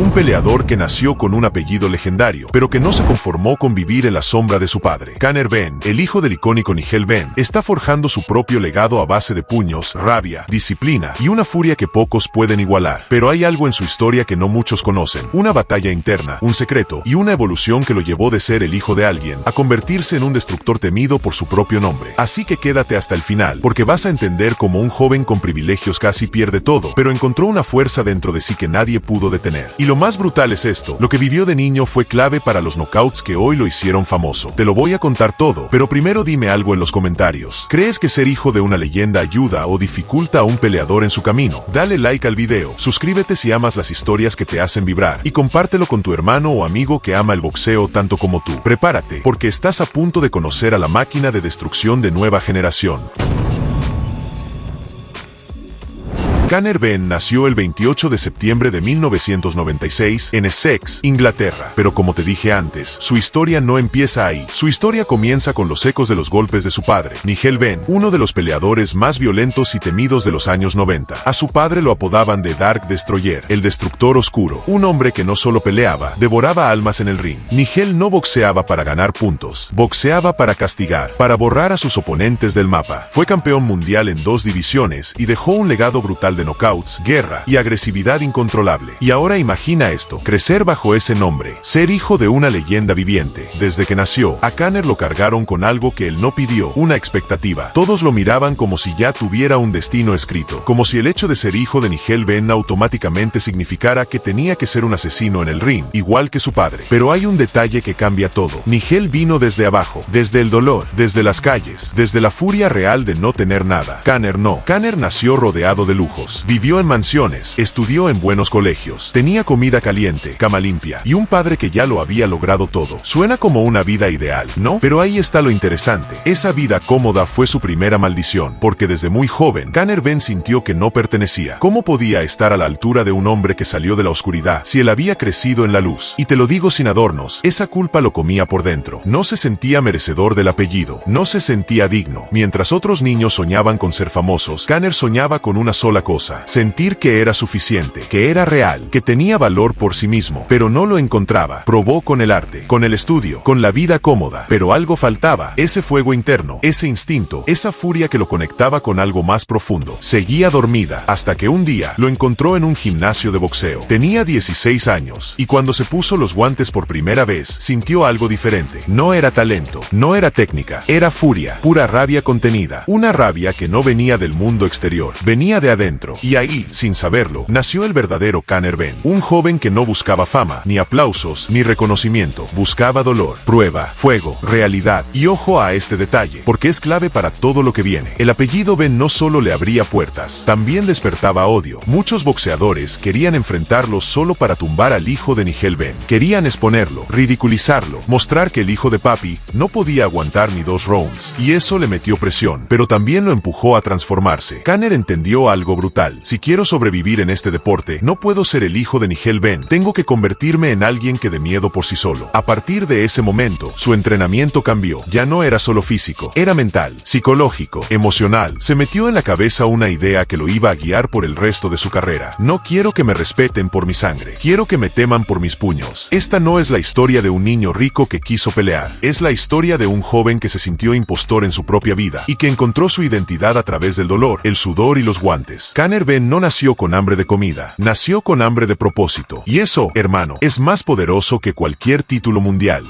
un peleador que nació con un apellido legendario, pero que no se conformó con vivir en la sombra de su padre. Conor Benn, el hijo del icónico Nigel Benn, está forjando su propio legado a base de puños, rabia, disciplina y una furia que pocos pueden igualar. Pero hay algo en su historia que no muchos conocen, una batalla interna, un secreto y una evolución que lo llevó de ser el hijo de alguien a convertirse en un destructor temido por su propio nombre. Así que quédate hasta el final, porque vas a entender cómo un joven con privilegios casi pierde todo, pero encontró una fuerza dentro de sí que nadie pudo detener. Y lo más brutal es esto, lo que vivió de niño fue clave para los knockouts que hoy lo hicieron famoso. Te lo voy a contar todo, pero primero dime algo en los comentarios. ¿Crees que ser hijo de una leyenda ayuda o dificulta a un peleador en su camino? Dale like al video, suscríbete si amas las historias que te hacen vibrar y compártelo con tu hermano o amigo que ama el boxeo tanto como tú. Prepárate, porque estás a punto de conocer a la máquina de destrucción de nueva generación. Conor Benn nació el 28 de septiembre de 1996 en Essex, Inglaterra. Pero como te dije antes, su historia no empieza ahí. Su historia comienza con los ecos de los golpes de su padre, Nigel Benn, uno de los peleadores más violentos y temidos de los años 90. A su padre lo apodaban The Dark Destroyer, el destructor oscuro, un hombre que no solo peleaba, devoraba almas en el ring. Nigel no boxeaba para ganar puntos, boxeaba para castigar, para borrar a sus oponentes del mapa. Fue campeón mundial en 2 divisiones y dejó un legado brutal de knockouts, guerra y agresividad incontrolable. Y ahora imagina esto, crecer bajo ese nombre, ser hijo de una leyenda viviente. Desde que nació, a Conor lo cargaron con algo que él no pidió, una expectativa. Todos lo miraban como si ya tuviera un destino escrito, como si el hecho de ser hijo de Nigel Benn automáticamente significara que tenía que ser un asesino en el ring, igual que su padre. Pero hay un detalle que cambia todo. Nigel vino desde abajo, desde el dolor, desde las calles, desde la furia real de no tener nada. Conor no. Conor nació rodeado de lujos. Vivió en mansiones, estudió en buenos colegios, tenía comida caliente, cama limpia y un padre que ya lo había logrado todo. Suena como una vida ideal, ¿no? Pero ahí está lo interesante. Esa vida cómoda fue su primera maldición, porque desde muy joven, Conor Benn sintió que no pertenecía. ¿Cómo podía estar a la altura de un hombre que salió de la oscuridad si él había crecido en la luz? Y te lo digo sin adornos, esa culpa lo comía por dentro. No se sentía merecedor del apellido, no se sentía digno. Mientras otros niños soñaban con ser famosos, Conor soñaba con una sola cosa: sentir que era suficiente, que era real, que tenía valor por sí mismo, pero no lo encontraba. Probó con el arte, con el estudio, con la vida cómoda, pero algo faltaba, ese fuego interno, ese instinto, esa furia que lo conectaba con algo más profundo. Seguía dormida, hasta que un día lo encontró en un gimnasio de boxeo. Tenía 16 años, y cuando se puso los guantes por primera vez, sintió algo diferente. No era talento, no era técnica, era furia, pura rabia contenida, una rabia que no venía del mundo exterior, venía de adentro. Y ahí, sin saberlo, nació el verdadero Conor Benn, un joven que no buscaba fama, ni aplausos, ni reconocimiento, buscaba dolor, prueba, fuego, realidad. Y ojo a este detalle, porque es clave para todo lo que viene. El apellido Benn no solo le abría puertas, también despertaba odio. Muchos boxeadores querían enfrentarlo solo para tumbar al hijo de Nigel Benn. Querían exponerlo, ridiculizarlo, mostrar que el hijo de papi no podía aguantar ni 2 rounds. Y eso le metió presión, pero también lo empujó a transformarse. Conor entendió algo brutal. Si quiero sobrevivir en este deporte, no puedo ser el hijo de Nigel Benn, tengo que convertirme en alguien que dé miedo por sí solo. A partir de ese momento, su entrenamiento cambió. Ya no era solo físico, era mental, psicológico, emocional. Se metió en la cabeza una idea que lo iba a guiar por el resto de su carrera. No quiero que me respeten por mi sangre, quiero que me teman por mis puños. Esta no es la historia de un niño rico que quiso pelear, es la historia de un joven que se sintió impostor en su propia vida y que encontró su identidad a través del dolor, el sudor y los guantes. Conor Benn no nació con hambre de comida, nació con hambre de propósito. Y eso, hermano, es más poderoso que cualquier título mundial.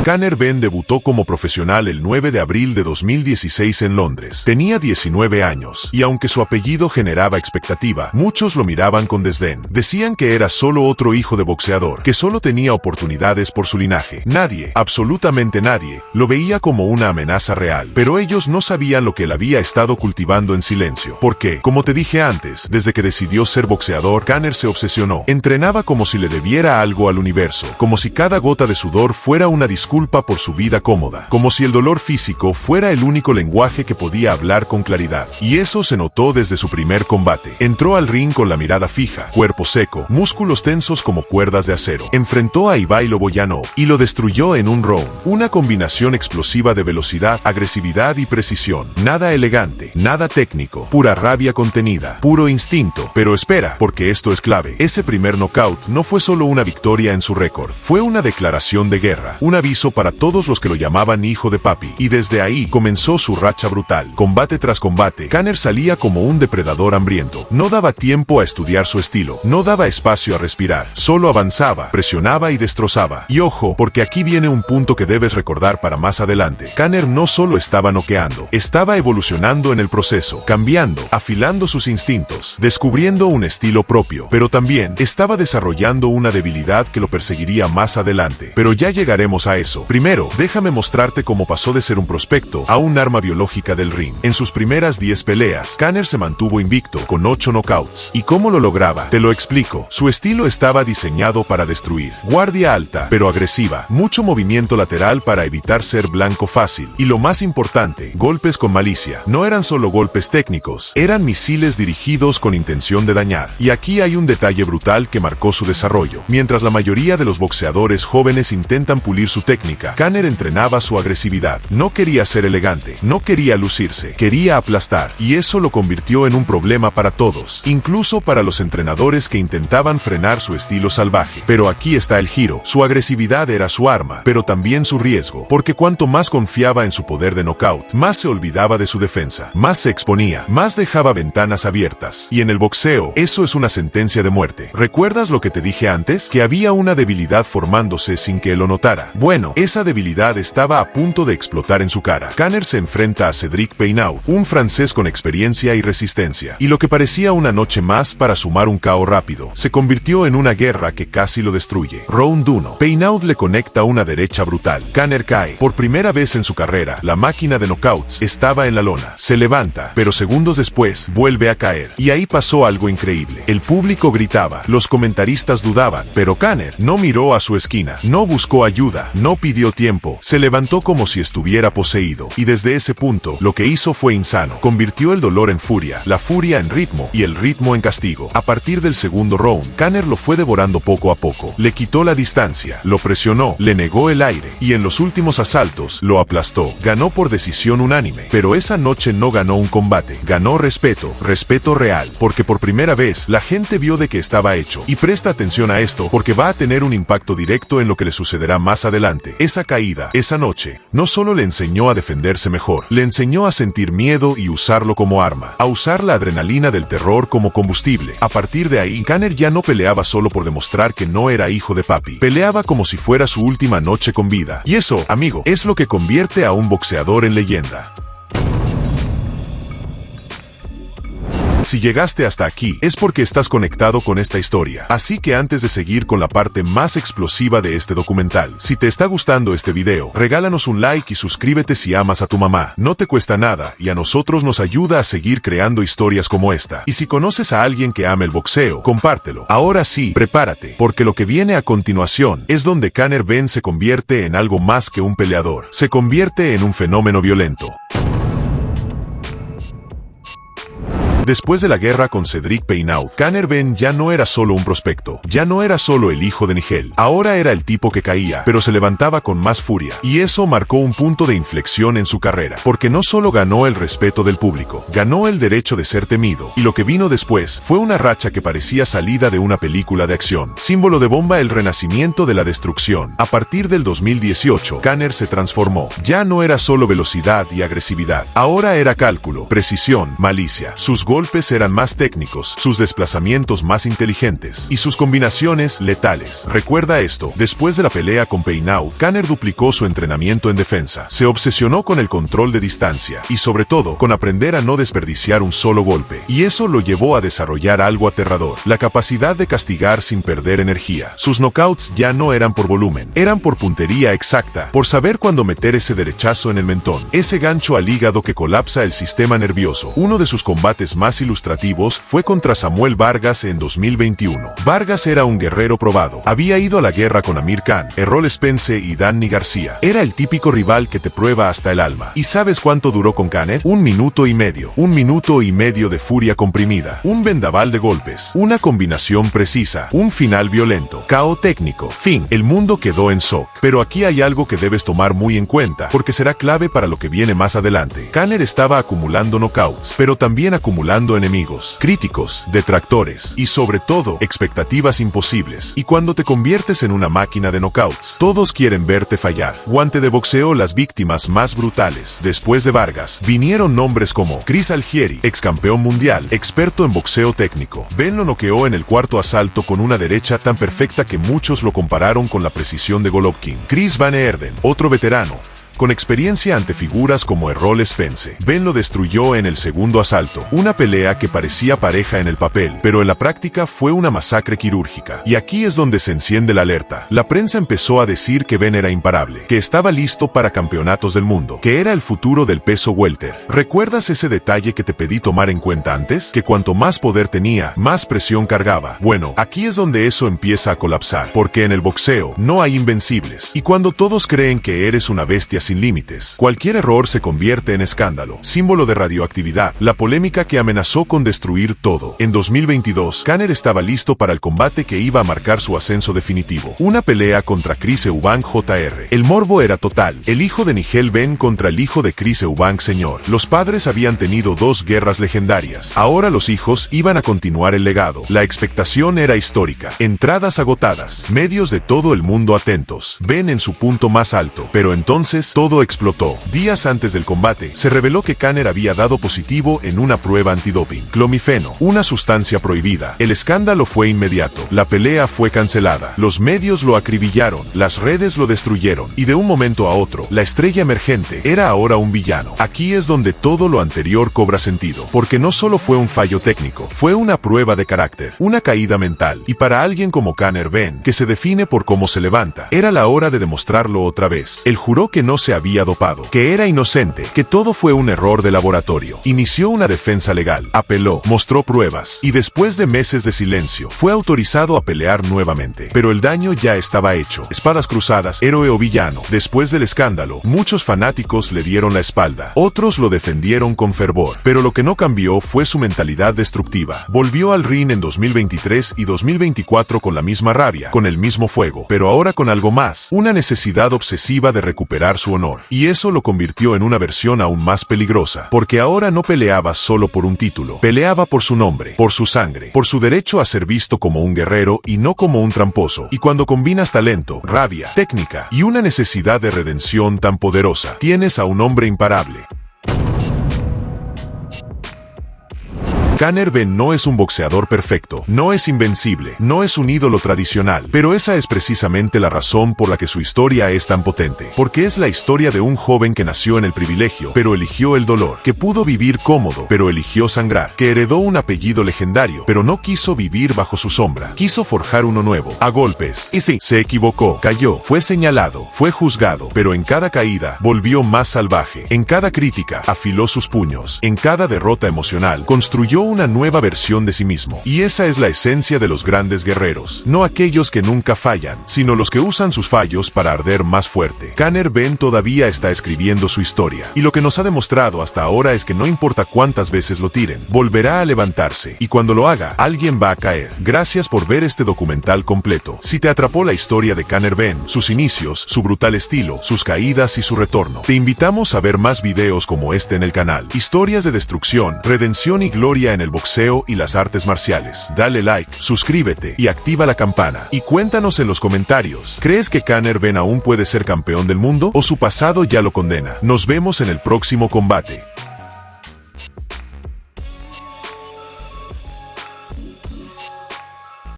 Conor Benn debutó como profesional el 9 de abril de 2016 en Londres. Tenía 19 años, y aunque su apellido generaba expectativa, muchos lo miraban con desdén. Decían que era solo otro hijo de boxeador, que solo tenía oportunidades por su linaje. Nadie, absolutamente nadie, lo veía como una amenaza real. Pero ellos no sabían lo que él había estado cultivando en silencio. Porque, como te dije antes, desde que decidió ser boxeador, Conor se obsesionó. Entrenaba como si le debiera algo al universo, como si cada gota de sudor fuera una disculpa disculpa por su vida cómoda, como si el dolor físico fuera el único lenguaje que podía hablar con claridad. Y eso se notó desde su primer combate. Entró al ring con la mirada fija, cuerpo seco, músculos tensos como cuerdas de acero. Enfrentó a Ibai Loboyanov y lo destruyó en un round. Una combinación explosiva de velocidad, agresividad y precisión. Nada elegante, nada técnico, pura rabia contenida, puro instinto. Pero espera, porque esto es clave. Ese primer knockout no fue solo una victoria en su récord, fue una declaración de guerra, un aviso para todos los que lo llamaban hijo de papi. Y desde ahí comenzó su racha brutal. Combate tras combate, Conor salía como un depredador hambriento. No daba tiempo a estudiar su estilo, no daba espacio a respirar, solo avanzaba, presionaba y destrozaba. Y ojo, porque aquí viene un punto que debes recordar para más adelante. Conor no solo estaba noqueando, estaba evolucionando en el proceso, cambiando, afilando sus instintos, descubriendo un estilo propio, pero también estaba desarrollando una debilidad que lo perseguiría más adelante. Pero ya llegaremos a eso. Primero, déjame mostrarte cómo pasó de ser un prospecto a un arma biológica del ring. En sus primeras 10 peleas, Conor se mantuvo invicto, con 8 knockouts. ¿Y cómo lo lograba? Te lo explico. Su estilo estaba diseñado para destruir. Guardia alta, pero agresiva. Mucho movimiento lateral para evitar ser blanco fácil. Y lo más importante, golpes con malicia. No eran solo golpes técnicos, eran misiles dirigidos con intención de dañar. Y aquí hay un detalle brutal que marcó su desarrollo. Mientras la mayoría de los boxeadores jóvenes intentan pulir su técnica, Conor entrenaba su agresividad. No quería ser elegante, no quería lucirse, quería aplastar. Y eso lo convirtió en un problema para todos, incluso para los entrenadores que intentaban frenar su estilo salvaje. Pero aquí está el giro. Su agresividad era su arma, pero también su riesgo, porque cuanto más confiaba en su poder de knockout, más se olvidaba de su defensa, más se exponía, más dejaba ventanas abiertas. Y en el boxeo, eso es una sentencia de muerte. ¿Recuerdas lo que te dije antes? Que había una debilidad formándose sin que él lo notara. Bueno, esa debilidad estaba a punto de explotar en su cara. Conor se enfrenta a Cédric Peynaud, un francés con experiencia y resistencia. Y lo que parecía una noche más para sumar un KO rápido, se convirtió en una guerra que casi lo destruye. Round 1. Peynaud le conecta una derecha brutal. Conor cae. Por primera vez en su carrera, la máquina de knockouts estaba en la lona. Se levanta, pero segundos después, vuelve a caer. Y ahí pasó algo increíble. El público gritaba, los comentaristas dudaban, pero Conor no miró a su esquina, no buscó ayuda, no pidió tiempo, se levantó como si estuviera poseído. Y desde ese punto, lo que hizo fue insano. Convirtió el dolor en furia, la furia en ritmo y el ritmo en castigo. A partir del segundo round, Conor lo fue devorando poco a poco. Le quitó la distancia, lo presionó, le negó el aire y en los últimos asaltos lo aplastó. Ganó por decisión unánime, pero esa noche no ganó un combate, ganó respeto, respeto real, porque por primera vez la gente vio de qué estaba hecho. Y presta atención a esto, porque va a tener un impacto directo en lo que le sucederá más adelante. Esa caída, esa noche, no solo le enseñó a defenderse mejor, le enseñó a sentir miedo y usarlo como arma, a usar la adrenalina del terror como combustible. A partir de ahí, Conor ya no peleaba solo por demostrar que no era hijo de papi, peleaba como si fuera su última noche con vida. Y eso, amigo, es lo que convierte a un boxeador en leyenda. Si llegaste hasta aquí, es porque estás conectado con esta historia. Así que antes de seguir con la parte más explosiva de este documental, si te está gustando este video, regálanos un like y suscríbete si amas a tu mamá. No te cuesta nada y a nosotros nos ayuda a seguir creando historias como esta. Y si conoces a alguien que ame el boxeo, compártelo. Ahora sí, prepárate, porque lo que viene a continuación es donde Conor Benn se convierte en algo más que un peleador. Se convierte en un fenómeno violento. Después de la guerra con Cédric Peynaud, Conor Benn ya no era solo un prospecto, ya no era solo el hijo de Nigel, ahora era el tipo que caía, pero se levantaba con más furia, y eso marcó un punto de inflexión en su carrera, porque no solo ganó el respeto del público, ganó el derecho de ser temido, y lo que vino después fue una racha que parecía salida de una película de acción, símbolo de bomba, el renacimiento de la destrucción. A partir del 2018, Conor se transformó, ya no era solo velocidad y agresividad, ahora era cálculo, precisión, malicia. Sus golpes eran más técnicos, sus desplazamientos más inteligentes y sus combinaciones letales. Recuerda esto, después de la pelea con Peynaud, Conor duplicó su entrenamiento en defensa, se obsesionó con el control de distancia y sobre todo con aprender a no desperdiciar un solo golpe, y eso lo llevó a desarrollar algo aterrador, la capacidad de castigar sin perder energía. Sus knockouts ya no eran por volumen, eran por puntería exacta, por saber cuándo meter ese derechazo en el mentón, ese gancho al hígado que colapsa el sistema nervioso. Uno de sus combates más más ilustrativos fue contra Samuel Vargas en 2021. Vargas era un guerrero probado. Había ido a la guerra con Amir Khan, Errol Spence y Danny García. Era el típico rival que te prueba hasta el alma. ¿Y sabes cuánto duró con Kanner? 1 minuto y medio. 1 minuto y medio de furia comprimida. Un vendaval de golpes. Una combinación precisa. Un final violento. KO técnico. Fin. El mundo quedó en shock. Pero aquí hay algo que debes tomar muy en cuenta, porque será clave para lo que viene más adelante. Kanner estaba acumulando knockouts, pero también acumulando enemigos, críticos, detractores y sobre todo, expectativas imposibles. Y cuando te conviertes en una máquina de knockouts, todos quieren verte fallar. Guante de boxeo, las víctimas más brutales. Después de Vargas, vinieron nombres como Chris Algieri, ex campeón mundial, experto en boxeo técnico. Ben lo noqueó en el cuarto asalto con una derecha tan perfecta que muchos lo compararon con la precisión de Golovkin. Chris Van Heerden, otro veterano, con experiencia ante figuras como Errol Spence. Ben lo destruyó en el segundo asalto, una pelea que parecía pareja en el papel, pero en la práctica fue una masacre quirúrgica. Y aquí es donde se enciende la alerta. La prensa empezó a decir que Ben era imparable, que estaba listo para campeonatos del mundo, que era el futuro del peso welter. ¿Recuerdas ese detalle que te pedí tomar en cuenta antes? Que cuanto más poder tenía, más presión cargaba. Bueno, aquí es donde eso empieza a colapsar, porque en el boxeo no hay invencibles. Y cuando todos creen que eres una bestia sin límites, cualquier error se convierte en escándalo, símbolo de radioactividad, la polémica que amenazó con destruir todo. En 2022, Kanner estaba listo para el combate que iba a marcar su ascenso definitivo, una pelea contra Chris Eubank Jr. El morbo era total, el hijo de Nigel Benn contra el hijo de Chris Eubank Sr. Los padres habían tenido 2 guerras legendarias, ahora los hijos iban a continuar el legado. La expectación era histórica, entradas agotadas, medios de todo el mundo atentos, Benn en su punto más alto, pero entonces todo explotó. Días antes del combate, se reveló que Kanner había dado positivo en una prueba antidoping. Clomifeno, una sustancia prohibida. El escándalo fue inmediato. La pelea fue cancelada. Los medios lo acribillaron. Las redes lo destruyeron. Y de un momento a otro, la estrella emergente era ahora un villano. Aquí es donde todo lo anterior cobra sentido. Porque no solo fue un fallo técnico, fue una prueba de carácter, una caída mental. Y para alguien como Kanner Benn, que se define por cómo se levanta, era la hora de demostrarlo otra vez. Él juró que no se había dopado, que era inocente, que todo fue un error de laboratorio. Inició una defensa legal, apeló, mostró pruebas, y después de meses de silencio, fue autorizado a pelear nuevamente. Pero el daño ya estaba hecho. Espadas cruzadas, héroe o villano. Después del escándalo, muchos fanáticos le dieron la espalda, otros lo defendieron con fervor. Pero lo que no cambió fue su mentalidad destructiva. Volvió al ring en 2023 y 2024 con la misma rabia, con el mismo fuego, pero ahora con algo más, una necesidad obsesiva de recuperar su honor. Y eso lo convirtió en una versión aún más peligrosa, porque ahora no peleaba solo por un título, peleaba por su nombre, por su sangre, por su derecho a ser visto como un guerrero y no como un tramposo. Y cuando combinas talento, rabia, técnica y una necesidad de redención tan poderosa, tienes a un hombre imparable. Kanner Benn no es un boxeador perfecto, no es invencible, no es un ídolo tradicional, pero esa es precisamente la razón por la que su historia es tan potente, porque es la historia de un joven que nació en el privilegio, pero eligió el dolor, que pudo vivir cómodo, pero eligió sangrar, que heredó un apellido legendario, pero no quiso vivir bajo su sombra, quiso forjar uno nuevo, a golpes, y sí, se equivocó, cayó, fue señalado, fue juzgado, pero en cada caída, volvió más salvaje, en cada crítica, afiló sus puños, en cada derrota emocional, construyó una nueva versión de sí mismo. Y esa es la esencia de los grandes guerreros. No aquellos que nunca fallan, sino los que usan sus fallos para arder más fuerte. Kanner Benn todavía está escribiendo su historia. Y lo que nos ha demostrado hasta ahora es que no importa cuántas veces lo tiren, volverá a levantarse. Y cuando lo haga, alguien va a caer. Gracias por ver este documental completo. Si te atrapó la historia de Kanner Benn, sus inicios, su brutal estilo, sus caídas y su retorno, te invitamos a ver más videos como este en el canal. Historias de destrucción, redención y gloria en el boxeo y las artes marciales. Dale like, suscríbete y activa la campana. Y cuéntanos en los comentarios, ¿crees que Kanner Benn aún puede ser campeón del mundo o su pasado ya lo condena? Nos vemos en el próximo combate.